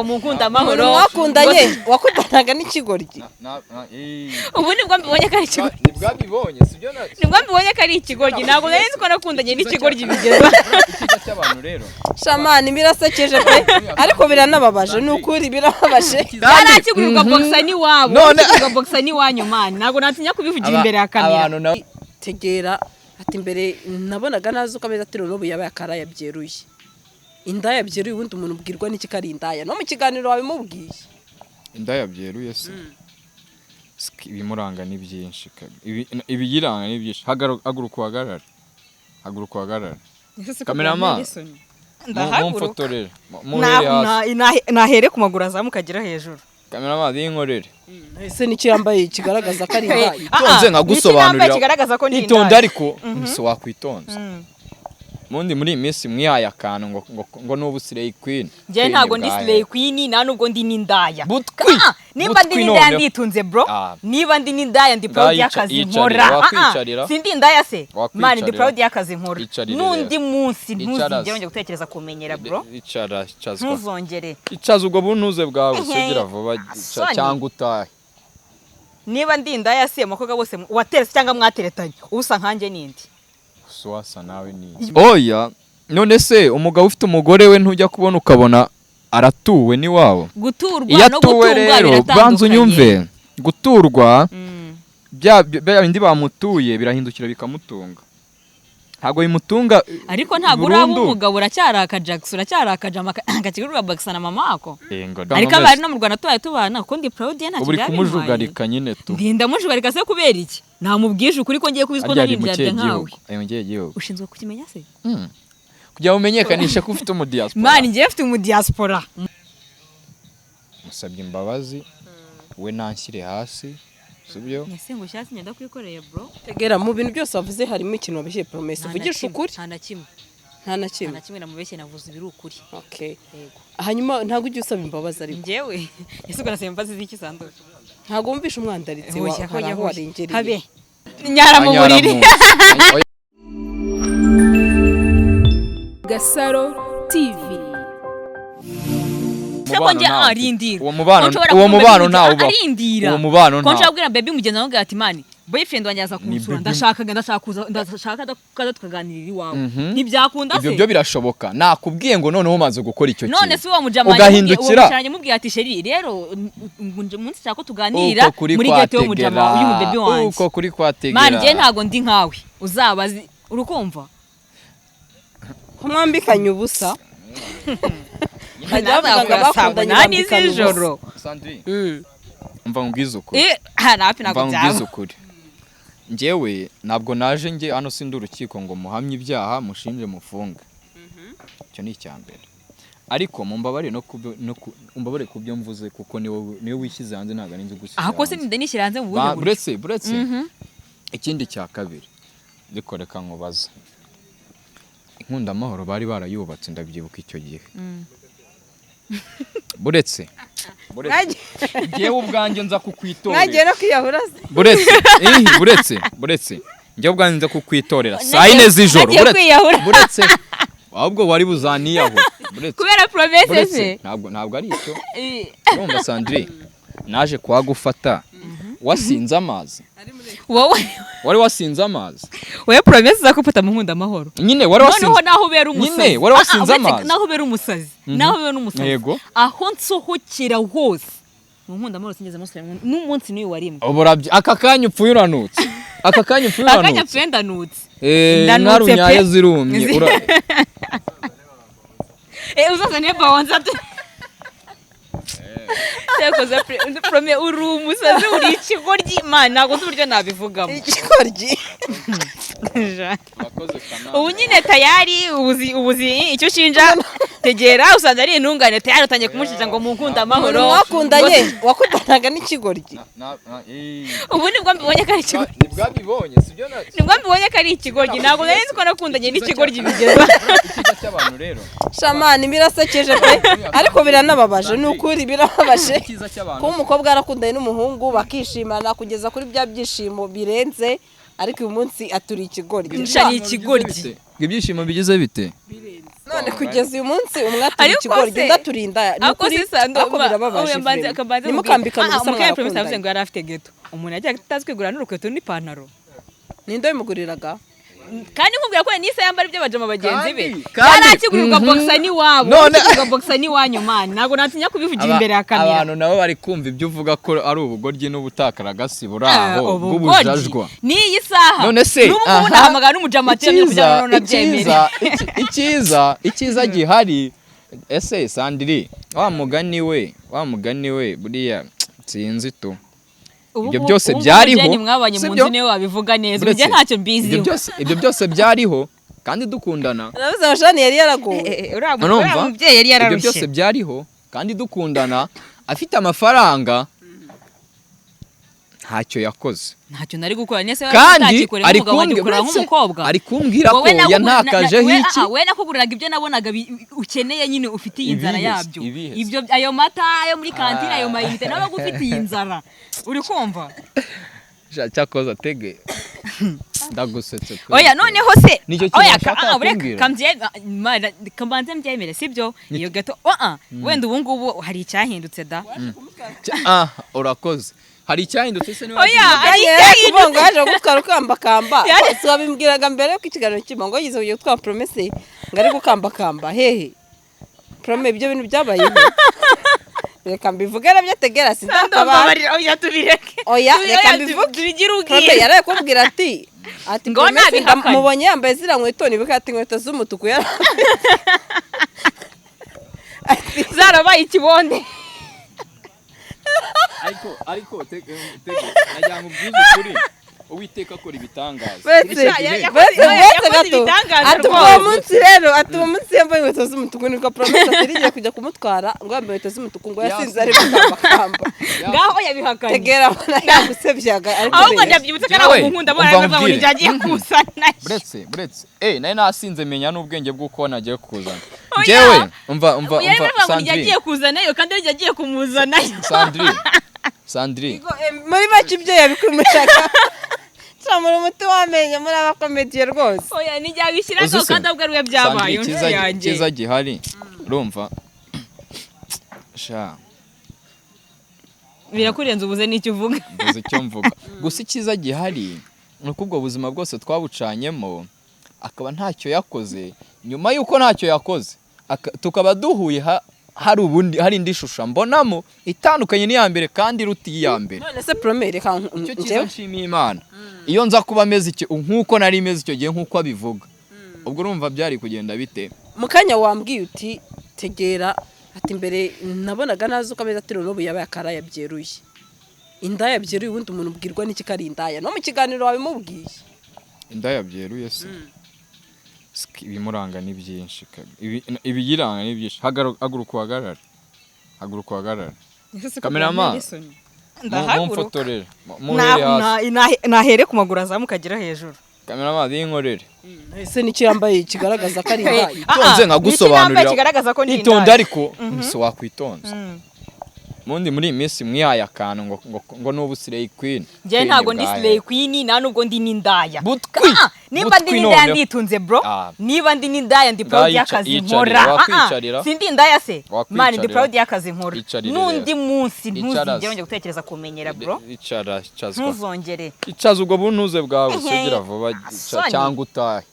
Umukunda amahoro wakundanye wakundanaga n'ikigoryi ubu nibwo mbibonye ko ari ikigoryi nibwo bibonye sibyo nibwo mbibonye ko ari ikigoryi ntabwo nari nzi ko nakundanye n'ikigoryi bigeza ikiza cy'abantu rero shamani birasekeje pe ariko biranababaje n'ukuri birababaje yarakigurirwa boxa ni wabo kigurirwa boxa ni wanyu man ntabwo natinya kubivugira imbere ya kamera tegera ati imbere nabonaga nazo kameza ati n'ubu yabaye akara yabyeruye indaya byeruye ubundi umuntu ubwirwa n'iki kari indaya no mu kiganiro wabimubwiye indaya byeruye se ibimuranga ni byinshi ibiyiranga ni byinshi haguruka uhagarara kamerama mumfotorere nahere ku maguru azamuka agera hejuru kamerama y'inkorere ese nicyo yambaye kigaragaza ko ari indaya itonze nkagusobanurira kigaragaza ko ni itonde ariko se wakwitonze mundi muri iminsi mwihaye akantu ngo nubu slay queen je ntago ndi slay queen na nubwo ndi n'indaya butwi niba ndi n'indaya nditunze bro niba ndi n'indaya ndi proud y'akazi nkora sindi indaya se man ndi proud y'akazi nkora nundi munsi ntuzigere nje gutekereza kumenyera bro icara chazwa ntuzongere icaza ubwo buntuze bwawe sugira vuba cyangwa utahe niba ndi indaya se makoga bose waterese cyangwa mwateretanye usa nkanje nindi wasa nawe ni oya none se umugabo ufite umugore we ntujya kubona ukabona aratuwe ni wawo guturwa no gutungwa biratandukanye banzu unyumve guturwa bya bindi bamutuye birahindukira bikamutunga ntago bimutunga ariko ntago uraba umugabo uracyaraka Jackson uracyaraka Jama akakigurwa Boxa na mama wako ariko abari no mu Rwanda tubaye tubana kundi proud ye ntacyo byari kumujugarika nyine tu ndinda mujugarika se kubera iki namubwije ukuri ko ngiye kubizwa n'ibyaje nkawe ngiye gihugu ushinzwe kukimenya se kugira umenyekanisha ko ufite umudiaspora man ngiye ufite umudiaspora musabye imbabazi we nanshyire hasi sibyo nese ngo cyasi nyenda kwikoreye bro tegera mu bintu byose wavuze harimo ikintu wabishye promise uvugisha ukuri nta na kimwe namubeshye navuze ibiri ukuri okay hanyuma ntago ujye usaba imbabazi ariko ngewe ese ugana sema imbabazi z'iki sanduku ntago wumvisha umwandaritse wa warengereye habe nyara mu buriri Gasaro TV uwo mubano ntawo uwo mubano ntawo konje abwira baby mugenza wangu ati mani boyfriend wanjye aza kumusura ndashaka kaza tukaganirira iwawe ntibyakunda se ibyo byo birashoboka nakubwiye ngo noneho umaze gukora icyo kintu none se wa mujama ugahindukira mubwiye ati sheri rero munsi cyako tuganirira muri gate yo mujama uyu baby wanjye uko kuri kwategera mani je ntago ndi nkawe uzabazi urukumva kumwambikanya ubusa nani z'ijoro Sandri mva ngwiza ukuri harapi nako ngwiza ukuri njyewe ntabwo naje nge hano sindi urukiko ngo muhamye ibyaha mushinje mufunga cyo ni icyambere ariko mumbabare umbabare kubyo mvuze kuko niwe wishyize hanze ntago ninzi gusa ahako se ninde nishyira hanze mu bundi buretse ikindi cya kabiri ndikoreka nkubaza inkunda amahoro bari barayubatse ndabyibuka icyo gihe buretse ngewe ubwanjye nza kukwitorera nagera kwiyahura buretse ngewe ubwanjye nza kukwitorera saa 4 z'ijoro buretse ahubwo wari buzaniyaho kubera promesse se ntabwo ari icyo urumva Sandri naje kwagufata wasinze amazi wowe wari wasinze amazi wewe promesse za kupata mu nkunda amahoro nyine wari wasinze noneho naho ubera umusazi nyine wari wasinze amazi naho ubera umusazi naho ubera umusazi yego aho nsohokera hose mu nkunda amahoro sinigeze musore n'umunsi niwe warimwe uburabye aka kanya upfuye uranutse akanya upfuye ndanutse narunyaye zirumye uzaza niyo bawanza cyakoze prome uri umusazi uri ikigoryi man ntago uburyo nabivugamo ikigoryi ubu nyine tayari ubuzi icyo shinja tegera usanze ari intungane tayari utangiye kumushinja ngo munkunda amahoro wakundanaga n'ikigoryi ubu nibwo mbibonye ko ari ikigoryi nibwo mbibonye ko ari ikigoryi ntabwo nari nzi ko nakundanye n'ikigoryi bigeza ikiza cy'abantu rero shamani birasekeje pe ariko biranababaje n'ukuri birababaje ko umukobwa arakundanye n'umuhungu bakishimana kugeza kuri bya byishimo birenze ariko uyu munsi aturi ikigoryi nshani ikigoryi ibyishimo bigize bite none kugeza uyu munsi umwe aturi ikigoryi ndaturinda nukuri ako birababaje nimukambikana ubusa mwarakundanye ngo yari afite geto umuntu yagiye atazi kwigura n'urukweto n'ipantaro ninde wimuguriraga kandi nkubwira ko nise yambara ibyo bajama bagenzi be yarakigurirwa boxer ni wabo yakigurirwa boxer ni wanyu man nago natinya kubivugira imbere ya kamera abantu nabo bari kumva ibyo uvuga ko ari ubugoryi n'ubutakaragasi buraho bw'ubujajwa niyi saha none se n'umuntu ahamagara n'umujama ati icyiza gihari ese Sandrine wa mugani we buriya sinzi tu ibyo byose byariho mwabanye mu nzu niwe wabivuga neza ujye ntacyo mbiziho ibyo byose byariho kandi dukundana navuze abashani yari yaragowe urumva umubyeyi yari yararushye ibyo byose byariho kandi dukundana afite amafaranga ntacyo yakoze ntacyo nari gukora nese kandi ari kumbwira ko yantakajeho iki we nakuguriraga ibyo nabonaga ukeneye nyine ufitiye inzara yabyo ibyo ayo mata ayo muri kantine ayo mayinite nawe gufitiye inzara uri kumva cyakoze atege ndagusetse oya noneho se oya kambanze mbyemere sibyo iyo gato wenda ubu ngubu hari icyahindutse da urakoze hari icyahindutse se niba kubongo yaje gutwara ukambakamba si wabimbwiraga mbere yuko ikiganiro kiba ngo yize ugiye gutwara promese ngo ari gukambakamba hehe prome ibyo bintu byabayeho reka mbivuge nabyo tegera sindakaba oya tubireke reka mbivuge tubigira prome yaraye kubwira ati promese mubonye yambaye zira nkweto nibuka ati nkweto z'umutuku yara zarabaye ikibonde ariko najya mu bwiza kuri Uwiteka akora ibitangaza bese gato atuba munsi rero atuba munsi yambaye inkweto z'umutuku niko promesa terigiye kujya kumutwara ngo yambaye inkweto z'umutuku ngo yasinze ari gukambakamba ngaho yabihakanye tegera abona yagusebyaga ariko ahubwo ndabyibutse kana umunkunda baraza ngo nijyagiye kusana buretse nari nasinze menya n'ubwenge bw'uko nagiye kukuzana jewe umva Sandrine yagiye kuzana yo kandi yagiye kumuzana Sandrine muri make ibyo yabikumishaga muri umuti wamenye muri abakomediye rwose oya nijya bishyiraho kandi ubwo ariwe byabaye cyiza gihari urumva sha birakurenza ubuze n'icyo uvuga ubuze icyo mvuga gusa icyiza gihari nuko ubwo buzima bwose twabucanyemo akaba ntacyo yakoze nyuma y'uko ntacyo yakoze tukaba duhuye hari indi shusho mbonamo itandukanye n'iya mbere kandi iruta iya mbere none se prome reka icyo cyiza nshimiye Imana iyo nza kuba ameze nk'uko nari meze icyo gihe nk'uko abivuga ubwo urumva byari kugenda bite mu kanya wambwiye uti tegera ati mbere nabonaga nazo uko ameze ati n'ubu yabaye akaraye byeruye indaya byeruye ubundi umuntu ubwirwa n'iki kari indaya no mu kiganiro wabimubwiye indaya byeruye se ibimuranga ni byinshi ibiyiranga ni byinshi haguruka uhagarara kameramani mumfotorere nahere ku maguru azamuka agera hejuru kameramani y'inkorere ese nicyo yambaye kigaragaza ko ari indaya itonze nkagusobanurira kigaragaza ko ni itonde ariko wakwitonze mundi muri minsi mwihaye akantu ngo nubu Slay Queen je ntago ndi Slay Queen na nubwo ndi n'indaya butwi nimba ndi n'indaya nditunze bro niba ndi n'indaya ndi proud y'akazi nkora sindi indaya se man ndi proud y'akazi nkora nundi munsi ntuzigere nje gutekereza kumenyera bro ntuzongere icaza ubwo buntuze bwawe usugira vuba cyangwa utahe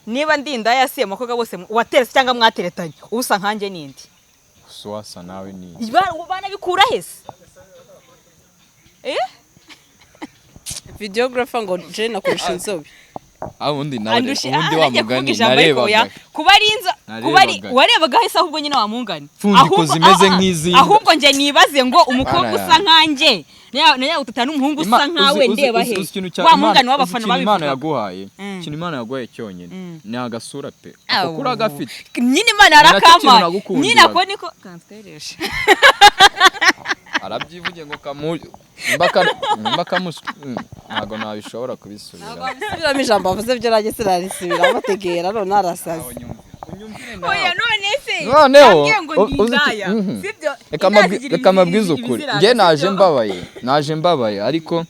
niba ndi indaya se makoga bose waterese cyangwa mwateretanye ubusa nkanje nindi wasa nawe ni bana bikura hese videographer ngo je nakurusha inzobe ubundi wa mugani narebaga kuba ari inza kuba ari warebaga hese ahubwo nyine wa mungani ahubwo zimeze nk'izinda ahubwo nje nibaze ngo umukobwa usa nkanje naya utata n'umuhungu usa nkawe ndeba he wa mungani w'abafana babivuga Imana yaguhaye kintu Imana yaguhaye cyonyine ni agasura pe ukura gafite nyine Imana arakama nyine ako niko kansteresha arabyivuge ngo mbaka ntago nabishobora kubisubira ijambo avuze byo rage sirarisubira bategera none arasaze oya none se noneho reka mabwiza ukuri nge naje mbabaye ariko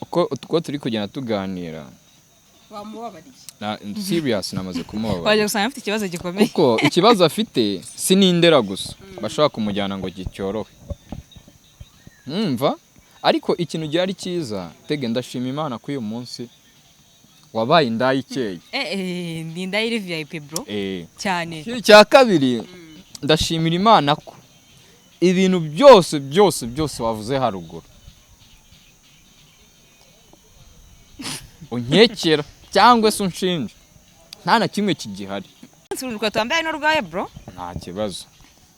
uko turi kugenda tuganira wamubabariye serious namaze kumubabara waje gusanga afite ikibazo gikomeye kuko ikibazo afite sinindera gusa bashaka kumujyana ngo gicyorohe mva ariko ikintu gihari cyiza tege ndashima Imana ko uyu munsi wabaye indaya ikeye ndi indaya iri VIP bro cyane cya kabiri ndashimira Imana ko ibintu byose wavuze haruguru unkekera cyangwa se unshinja nta na kimwe kigihari nsuruka twambaye n'urwaye bro nta kibazo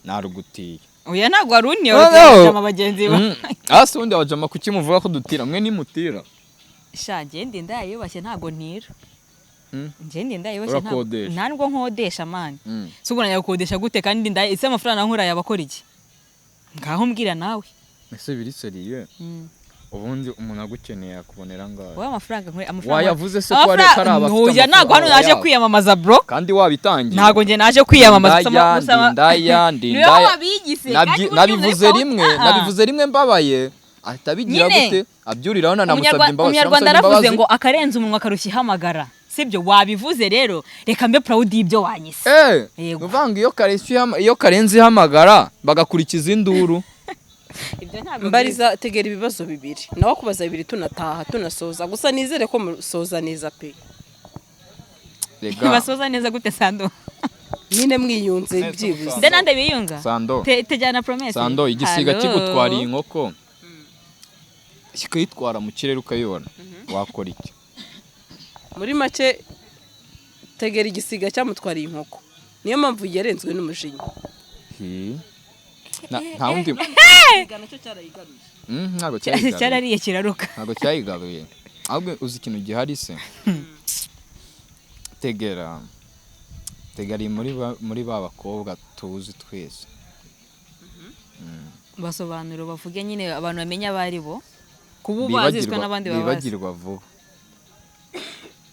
narugutiye oya ntago waruniye abajama bagenzi ba ase undi abajama kuki muvuga ko dutira mwe nimutira sha ngende ndayubashye ntago ntira ngende ndayubashye ntago ntango nkodesha man suguranya gukodesha gute kandi ndaye ise amafaranga nkura yabakora iki ngaho mbwira nawe ese biriseriye ubundi umuntu agukeneye akubonera ngaho wa amafaranga wayavuze se ko ari abafite oya ntago hano naje kwiyamamaza bro kandi wabitangiye ntago nge naje kwiyamamaza ndaya nabivuze rimwe mbabaye atabigira gute abyuriraho namusabye imbabazi umunyarwanda aravuze ngo akarenza umunwa akarushya ihamagara sibyo wabivuze rero reka mbe proud y'ibyo wanyise uvanga iyo karenze ihamagara bagakurikiza induru mbariza tegera ibibazo bibiri nawe kubaza bibiri tunataha tunasoza gusa nizere ko musoza neza pe basoza neza gute Sando nyine mwiyunze byibuze nde nande biyunga Sando tejyana promesse Sando igisiga kigutwariye inkoko kikayitwara mu kirere ukayibona wakora iki muri make tegera igisiga cyamutwariye inkoko niyo mpamvu yarenzwe n'umujinya nta wundi nacyo cyarayigaruye ntabwo cyarariye kiraruka ntabwo cyayigaruye ahubwo uzi ikintu gihari se tegera muri ba bakobwa tuzi twese basobanura bavuge nyine abantu bamenya abari bo kuba bazizwe n'abandi bibagirwa vuba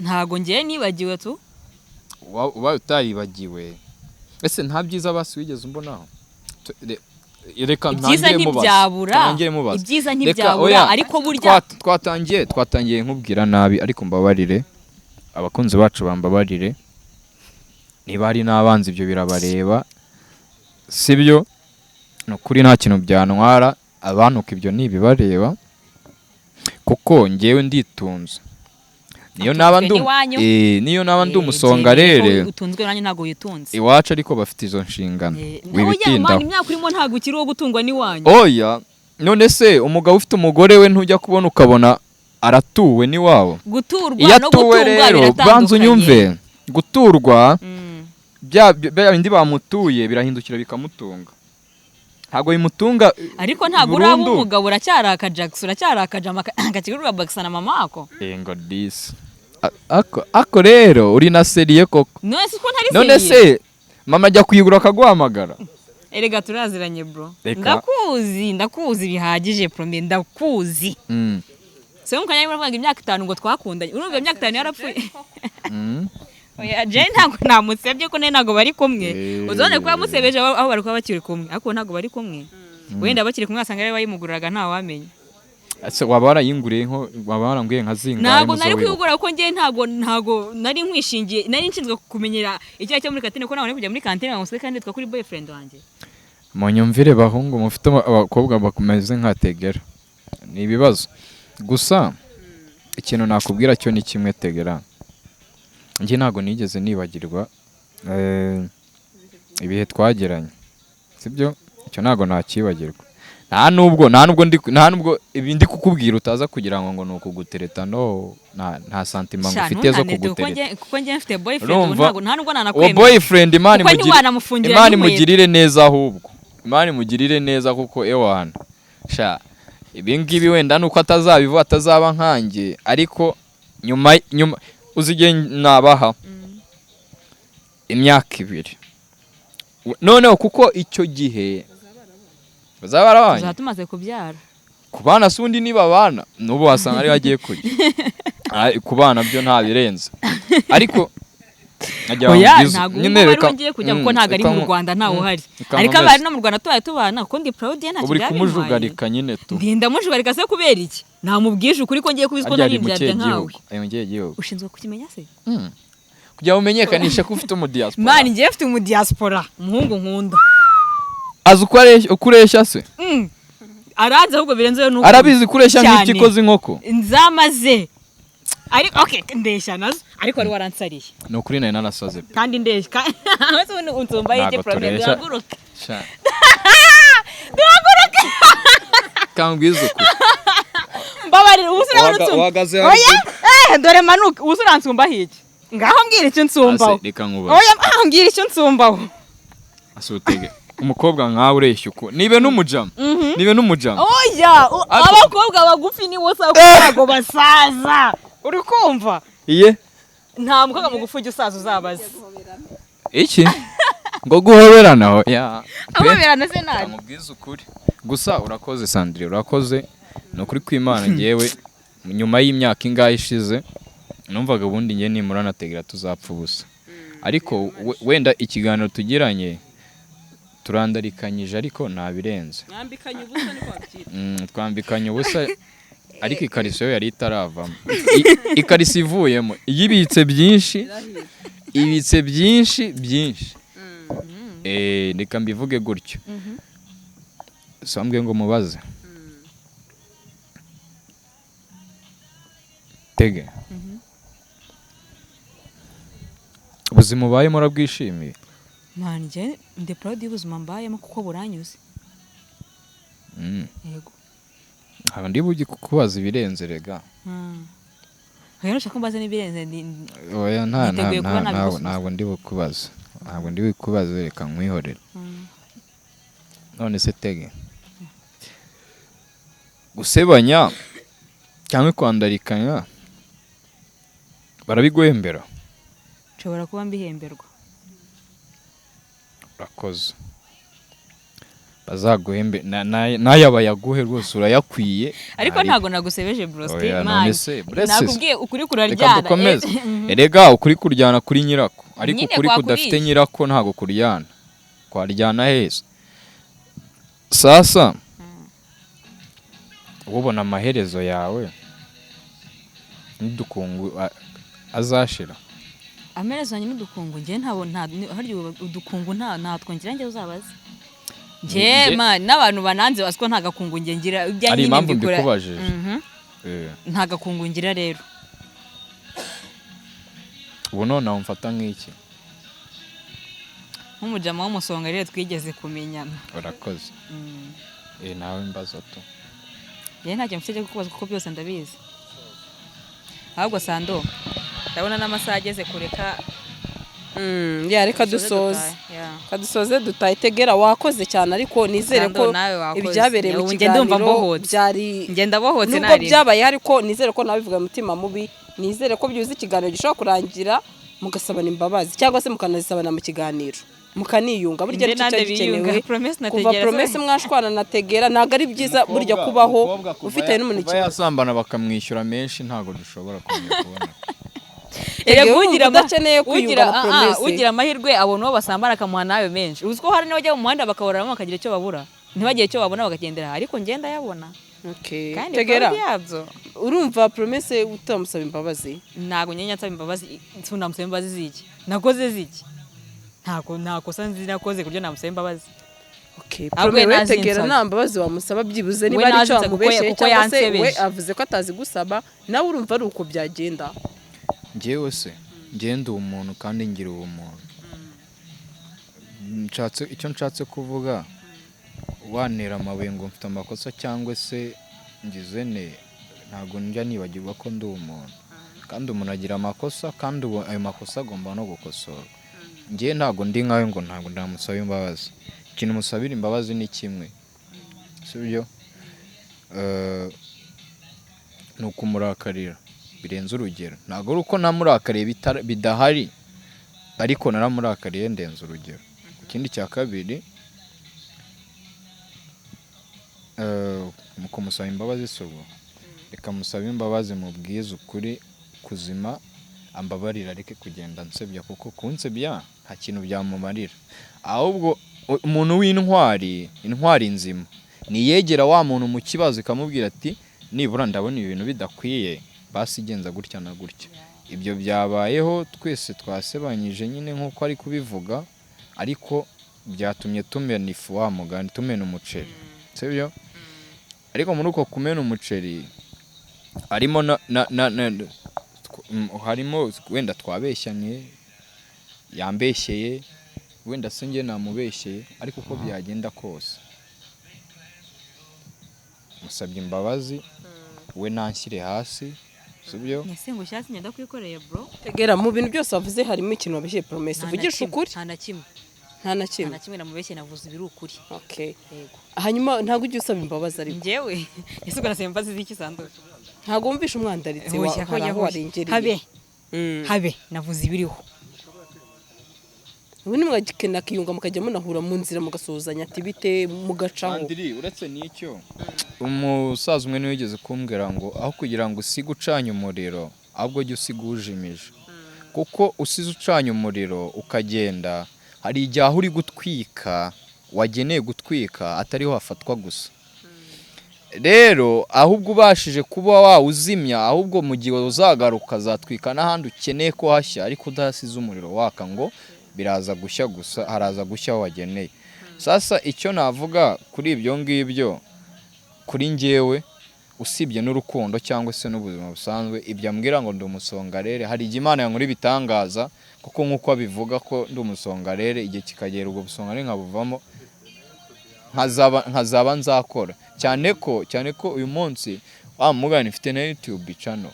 ntago ngiye nibagiwe tu uba utaribagiwe ese nta byiza basi wigeze umbonaho reka ntangire mubaza ibyiza ntibyabura ariko burya twatangiye nkubwira nabi ariko mbabarire abakunzi bacu bambabarire niba hari n'abanzi ibyo birabareba sibyo nukuri nta kintu byantwara abantuka ibyo nibibareba kuko ngewe nditunze niyo naba ndi umusongarere utunzwe nanjye ntago yitunze iwacu ariko bafite izo nshingano wibitindaho imyaka urimo ntago ukiriho gutungwa n'iwanyu oya none se umugabo ufite umugore we ntujya kubona ukabona aratuwe n'iwabo guturwa no gutungwa rero banza unyumve guturwa bindi bamutuye birahindukira bikamutunga ntago bimutunga ariko ntago uraba umugabo uracyaraka Jackson uracyaraka akakigurwa Baksa na mama ako ngo disi ako rero uri na seriye koko none se mama ajya kuyigura akaguhamagara erega turaziranye bro ndakuzi bihagije prombe ndakuzi se mukanya muravuga imyaka 5 ngo twakundanye urumva imyaka 5 yarapfuye oya je ntago namusebye ko ntago bari kumwe uzone ko yamusebeje aho bari kuba bakiri kumwe ariko ntago bari kumwe wenda bakiri kumwe asanga ari bayimuguriraga nta wamenya ase waba warayinguriye waba waranguye nka zinga ntago nari kwigura ko ngiye ntago nari nkwishingiye nari nshinzwe kumenyera icyaha cyo muri kantine ko nawe kujya muri kantine bamuswe kandi twa kuri boyfriend wanjye munyumvire bahungu mufite abakobwa bakomeze nkategera ni ibibazo gusa ikintu nakubwira cyo ni kimwe tegera njye ntago nigeze nibagirwa ibihe twageranye sibyo icyo ntago nakibagirwa nta nubwo ibindi kukubwira utaza kugira ngo ni ukugutereta nta santima ngufite zo kugutereta kuko njye mfite boyfriend ntago nubwo nanakwemera boyfriend Imana imugirire neza ahubwo Imana imugirire neza kuko ewana sha ibingibi wenda nuko atazabivuga atazaba nkanjye ariko nyuma uzige nabaha imyaka 2 noneho kuko icyo gihe bazaba barabanye uzatumaze kubyara kubana sundi niba bana nubo wasanga ari bagiye kujya kubana byo nta birenze ariko oya ntabwo ubu ngiye kujya kuko ntabwo ari mu Rwanda ntawe uhari ariko abari no mu Rwanda tubaye tubana kuko ndi proud ye ntacyo uri kumujugarika nyine tu ndinda mujugarika se kubera iki namubwije ukuri ko ngiye kubizwa nari mbyarya nkawe ushinzwe kukimenya se kugira umenyekanisha ko ufite umudiaspora mani ngiye mfite umudiaspora umuhungu nkunda azi ukureshya se aranze ahubwo birenzeyo nuko arabizi kureshya nk'iki koze inkoko nzamaze ariko okay ndeshya nazo ariko ari waransariye no kuri nayo narasaze kandi ndeshya wese unsumba yije problem yaguruka duhaguruka kangwizo ko mbabarira ubusura barutsumba oya dore manuka ubusura nsumba hiki ngaho mbwira icyo nsumbaho oya mbwira icyo nsumbaho asutege umukobwa nkawe ureshya uko nibe n'umujama oya abakobwa bagufi ni wose akorago basaza uri kumva iye nta mukobwa mugufi ujya usaza uzabaza iki ngo guhoberana ho ya ahoberana se nabi amubwiza ukuri gusa urakoze Sandrine urakoze no kuri kwimana ngewe nyuma y'imyaka ingahe ishize numvaga ubundi ngiye nimura nategera tuzapfa ubusa ariko wenda ikiganiro tugiranye turandarikanyije ariko nabirenze twambikanye ubusa ariko ikariso yari itaravamo ikariso ivuyemo ibitse byinshi reka mbivuge gutyo sambwe ngo mubaze tege ubuzima ubayemo urabwishimiye mani njye ndi proud y'ubuzima mbayemo kuko buranyuze yego haba ndi bugi kukubaza ibirenze rega oya nshaka kumbaza n'ibirenze oya ntabwo ndi bukubaza reka nkwihorera none se tege gusebanya cyangwa kwandarikanya barabiguhembera nshobora kuba mbihemberwa urakoze bazaguhembe nayo abayaguhe rwose urayakwiye ariko ntago nagusebeje broste mani nakubwiye ukuri kuraryana erega ukuri kuryana kuri nyirako ariko ukuri kudafite nyirako ntago kuryana kwaryana heza sasa ubona amaherezo yawe n'idukungu azashira amaherezo yanyu n'udukungu njye harya udukungu ntatwongera njye uzabaza njye mani n'abantu bananze basiko nta gakungu njye ngira ibya nyine mbikora nta gakungu ngira rero ubu none umfata nk'iki nk'umujama w'umusonga rero twigeze kumenyana urakoze nawe mbaza tu njye ntacyo mfite cyo kukubaza kuko byose ndabizi ahubwo Sando ndabona n'amasaha ageze kureka reka dusoze dutayitegera wakoze cyane ariko nizere ko ibyabereye mu kiganiro byari nubwo byabaye ariko nizere ko nawe bivuga umutima mubi nizere ko byuze ikiganiro gishobora kurangira mugasabana imbabazi cyangwa se mukanazisabana mu kiganiro mukaniyunga burya nicyo gikenewe kuva promesse mwashwana na Tegera ntago ari byiza burya kubaho ufite n'umuntu ikibazo bayasambana bakamwishyura menshi ntago dushobora kubona ugira amahirwe abona uwo basambana akamuha nayo menshi uzi ko hari n'abajya mu muhanda bakaboramo bakagira icyo babura ntibagire icyo babona bakagendera ariko ngenda yabona kandi Tegera urumva promesse utamusaba imbabazi ntago nyenya nsaba imbabazi nsunamusaba imbabazi ziki nakoze ziki nta kosa nzi nakoze kuryo namusaba imbabazi promesse Tegera nta mbabazi wamusaba byibuze niba ari cyo wamubeshe cyangwa se we avuze ko atazi gusaba nawe urumva ari uko byagenda njyewe se ngende umuntu kandi ngira ubumuntu icyo nshatse kuvuga wanera amabuye ngo mfite amakosa cyangwa se ngize ntabwo njya nibagirwa ko ndi umuntu kandi umuntu agira amakosa kandi ayo makosa agomba no gukosorwa njyewe ntabwo ndi nkawe ngo ntabwo ndamusaba imbabazi ikintu musabira imbabazi ni kimwe sibyo ni ukumurakarira birenze urugero ntabwo ari uko namurakariye bidahari ariko naramurakariye ndenze urugero ikindi cya kabiri mu kumusaba imbabazi sobo reka musabe imbabazi mu bwiza ukuri kuzima ambabarira areke kugenda nsebya kuko kunsebya nta kintu byamumarira ahubwo umuntu w'intwari intwari nzima niyegera wa muntu mu kibazo ikamubwira ati nibura ndabona ibintu bidakwiye basi genza gutya na gutya ibyo byabayeho twese twasebanyije nyine nkuko ari kubivuga ariko byatumye tumena ifu wa mugani tumena umuceri sibyo ariko muri uko kumena umuceri harimo wenda twabeshyanye yambeshyeye wenda se njye namubeshyeye ariko uko byagenda kose musabye imbabazi we nanshyire hasi sibyo nese ngo cyasi nyenda kwikoreye bro tegera mu bintu byose wavuze harimo ikintu wabeshye Promesse uvugisha ukuri nta na kimwe namubeshye navuze ibiri ukuri okay hanyuma ntago ujye usaba imbabazi ariko njyewe ese ugasaba imbabazi z'iki Sando ntago wumvisha umwandaritse waho warengereye habe navuze ibiriho ubu ni mwagikena kiyunga mukajya munahura mu nzira mugasuzanya ati bite mugacaho Andiri uretse n'icyo umusaza umwe niwe yigeze kumbwira ngo aho kugira ngo usige ucanye umuriro ahubwo jya usiga ujimije kuko usize ucanye umuriro ukagenda hari igihe aho uri gutwika wageneye gutwika atariho hafatwa gusa rero ahubwo ubashije kuba wawuzimya ahubwo mu gihe uzagaruka zatwika n'ahandi ukeneye ko hashya ariko udahasize umuriro waka ngo biraza gushya gusa haraza gushya aho wageneye sasa icyo navuga kuri ibyo ngibyo kuri njyewe usibye n'urukundo cyangwa se n'ubuzima busanzwe ibyo ambwira ngo ndi umusongarere hari igihe Imana yankora ibitangaza kuko nk'uko abivuga ko ndi umusongarere igihe kikagera ubwo busongarere nkabuvamo nkazaba nzakora cyane ko uyu munsi mugani mfite na YouTube channel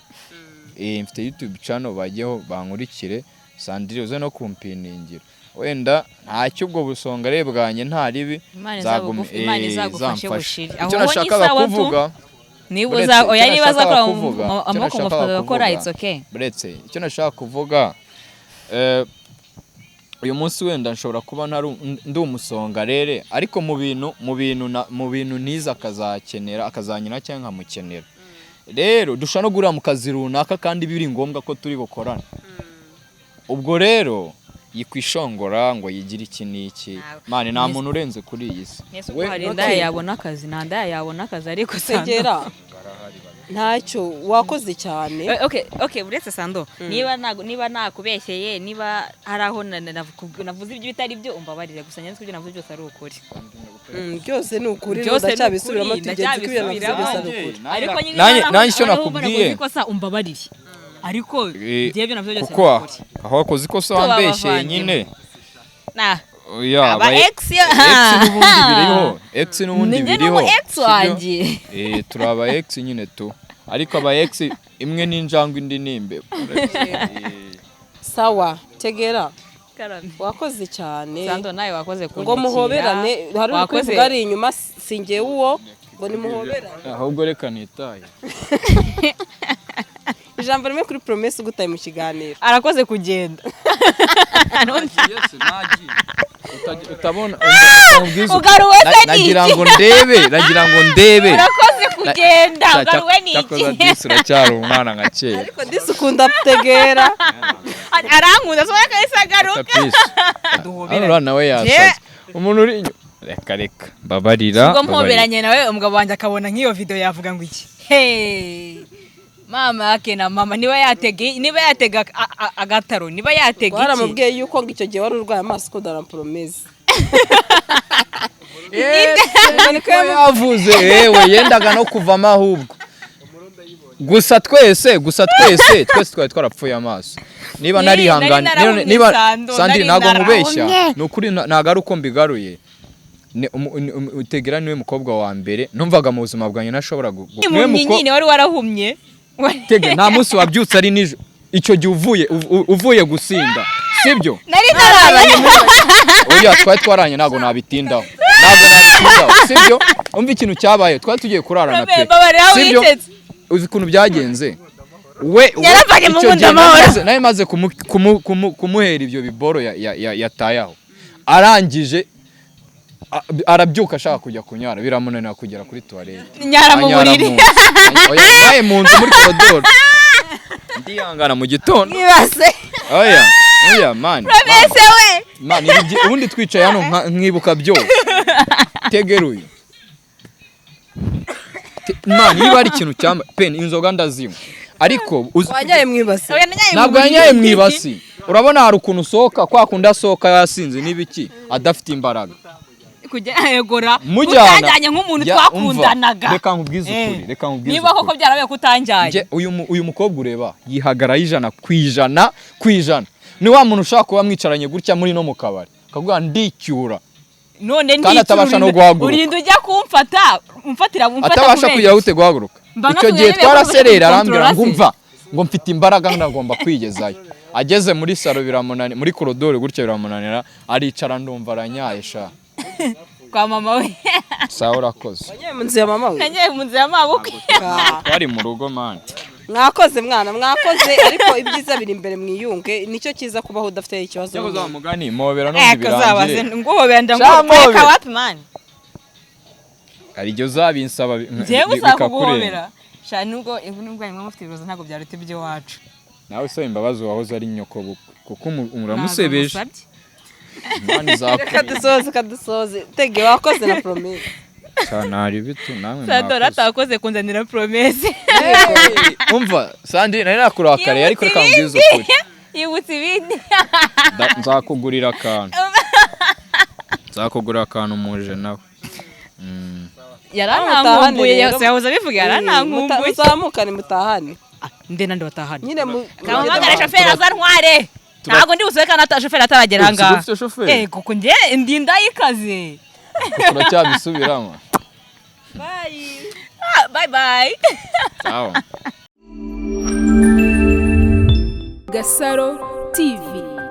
mfite YouTube channel bajyeho bankurikire Sandrine uze no kumpiningira wenda ntacyo ubwo busongare bwanye nta ribi Imana izagufashe bushiri icyo nashakaga kuvuga niba oya nibaza ko amoko mufuka gukora it's okay buretse icyo nashaka kuvuga uyu munsi wenda nshobora kuba ndi umusongarere ariko mu bintu niza akazakenera akazanyina cyangwa nkamukenera rero dushobora no guhurira mu kazi runaka kandi biri ngombwa ko turi bukorane ubwo rero yikwishongora ngo yigire iki n'iki mane nta muntu urenze kuri iyi si we yabona akazi nta yabona akazi ariko Sando ntacyo wakoze cyane okay buretse Sando niba nakubeshyeye niba hari aho navuze ibyo bitari byo umbabarire gusa nyanze ibyo navuze byose ari ukuri byose ni ukuri ndacyabisubiramo tugenze ko ibyo navuze byose ari ukuri ariko nanjye icyo nakubwiye umbabarire ariko njye navyo byose kuko aho wakoze ikosa wambeshyeye nyine aba ex n'ubundi biriho ex n'ubundi biriho ex wanjye turaba ex nyine tu ariko aba ex imwe n'injangwe indi nimbe sawa tegera wakoze cyane Sando nawe wakoze ngo muhoberane hari ukuvuga ari inyuma singiye uwo ngo nimuhoberane ahubwo reka nitaye ijambo rimwe kuri Promesse ugutaye mu kiganiro arakoze kugenda utabona nagira ngo ndebe urakoze kugenda ugaruwe n'iki uracyari umwana nka kera ariko disukunda tegera arankunda so yakahise agaruka hano nawe yasaze umuntu uri reka babarira ubwo mpoberanye nawe umugabo wanjye akabona nk'iyo video yavuga ngo iki mama yake na mama niba yatega agataro niba yatega iki waramubwiye yuko ngo icyo gihe wari urwaye amaso ko dara Promesse niko yavuze yewe yendaga no kuvamo ahubwo gusa twese twari twarapfuye amaso niba narihangana niba Sandrine ntago nkubeshya ni ukuri ntago ari uko mbigaruye utegera niwe mukobwa wa mbere numvaga mu buzima bwanjye nashobora nyine wari warahumye tege nta munsi wabyutse ari nijoro icyo gihe uvuye gusinda sibyo nari narabaye oya twari twaranye ntago nabitindaho sibyo umva ikintu cyabaye twari tugiye kurarana pe sibyo uzi ukuntu byagenze we icyo gihe nawe maze kumuhera ibyo biboro yatayaho arangije arabyuka ashaka kujya kunyara biramunanira kugera kuri toilette nyara mu buriri oya mu nzu muri koridoro ndihangana mu gitondo mwibase oya man Promesse we man ubundi twicaye hano nkibuka byose tegeruye man niba ari ikintu cyamba pen inzoga ndazinywa ariko wanyaye mwibase ntabwo yanyaye mwibasi urabona hari ukuntu soka kwa kunda soka yasinze nibiki adafite imbaraga kujyagora mujyanye nk'umuntu twakundanaga reka nkubwize ukuri niba koko byarabaye kutanjyanye uyu mukobwa ureba yihagara 100% ni wa muntu ushaka kuba mwicaranye gutya muri no mu kabari akavuga ndicyura none kandi atabasha no guhaguruka urinda ujya kumfata umfatira atabasha kujya gute guhaguruka icyo gihe twaraserera arambwira ngo mfite imbaraga ndagomba kwigezayo ageze muri salo biramunani muri korodoro gutya biramunanira aricara ndumva aranyaye sha kwa mama we sawa urakoze wanyaye mu nzu ya mama we nanyaye mu nzu ya mabukwe twari mu rugo man mwakoze mwana mwakoze ariko ibyiza biri imbere mwiyunge nicyo cyiza kubaho udafite ikibazo cyo kuzamugani mobera no birangire nguhobera ndamweka wapi man ari ryo zabinsaba bikakureba sha nubwo imwe mufite ibibazo ntago byarute byo wacu nawe so imbabazi wahoze ari nyoko kuko umuramusebeje mani zako kadusoze tege wakoze na promesse cyane bitu namwe Sadora atakoze kunzanira promesse umva sandi nari nakurakare ariko reka mbwize ukuri yibutse ibindi nzakugurira akantu muje nawe yaranankumbuye yahoze abivuga yaranankumbuye muzamukane mutahane ndena ndo batahane nyine kamagara shoferi azantware ntago ndi busubeka na shoferi ataragera hanga kuko nge ndinda yikaze turacyabisubiramo bye ciao Gasaro TV.